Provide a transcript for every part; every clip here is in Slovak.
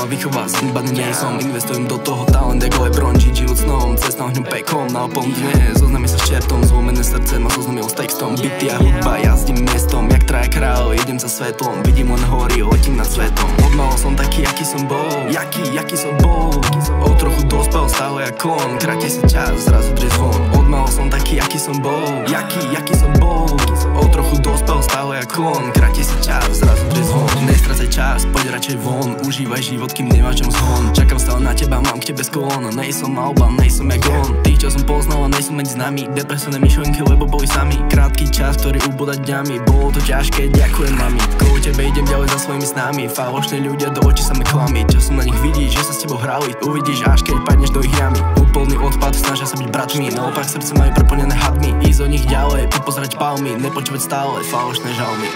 vychová, zanedbaný nie som. Investujem do toho talent, ako LeBron, žiť život snom, cesta ohňom pekom, na opom dne. Zoznamím sa s čertom, zlomené srdce ma zoznamil s textom. Byty a hudba, jazdím mestom, jak traja kráľ, idem za svetlom. Vidím len hory, letím nad svetom. Odmal som taký, aký som bol, jaký som bol. O trochu dospel, stále jak kon, kráti sa čas, zrazu drie zvon. Odmal som taký, aký som bol, jaký som bol. O trochu dospel, stále jak kon, kráti sa čas, zrazu drie zvon. Nestracaj čas, poď radšej von, užívaj život, kým nemáš čom zhon. Čakám stále na teba, mám k tebe sklon. Nejsom Alban, nejsom jak on. Tých, čo som poznal a nejsem medzi nami. Depresívne myšlenky, lebo boli sami. Krátky čas, ktorý ubúda dňami. Bolo to ťažké, ďakujem mami. Kvôli tebe idem ďalej za svojimi snami. Falošní ľudia do očí sa mi klamí. Čo som na nich vidíš, že sa s tebou hrali. Uvidíš až keď padneš do ich jamy. Úplný odpad, snažia sa byť bratmi. Naopak srdce majú preplnené hadmi. Ísť od nich ďalej, popozerať palmy. Nepočúvať stále falošné žalmy.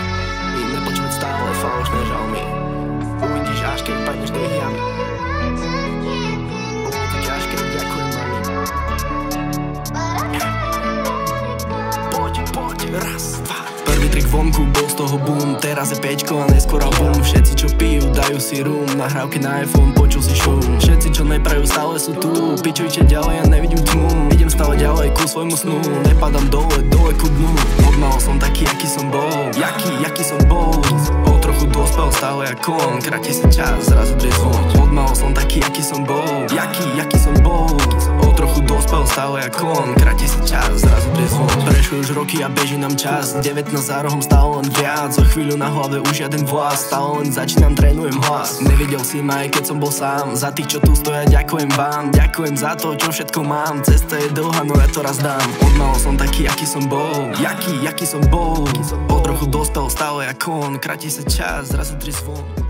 Nepočúvať stále falošné žalmy. Uvidíš až keď padneš do ich jamy. Bolo to ťažké, ďakujem mami. Poď, raz, dva. Prvý trik vonku, bol z toho boom. Teraz je pečko a neskôr album. Všetci čo pijú, dajú si rum. Nahrávky na iPhone, počul si šum. Všetci čo neprajú, stále sú tu. Pičujte ďalej, ja nevidím tmu. Idem stále ďalej ku svojmu snu. Nepadám dole ku dnu. Odmal som taký, aký som bol, jaký som bol. O trochu dospel, stále jak kon, kráti sa čas, zrazu drie zvon. Odmal som taký, aký som bol, jaký som bol. O trochu dospel, stále jak kon, kráti sa čas, zrazu drie zvon. Prešli už roky a beží nám čas. 19 za rohom, stále len viac. Za chvíľu na hlave už žiaden vlas. Stále len začínam, trénujem hlas. Nevidel si ma, aj keď som bol sám. Za tých, čo tu stoja, ďakujem vám. Ďakujem za to, čo všetko mám. Cesta je dlhá, no ja to raz dám. Odmal som taký, aký som bol, jaký som bol. O trochu dospel, stále jak kon, kráti sa čas, zrazu drie zvon.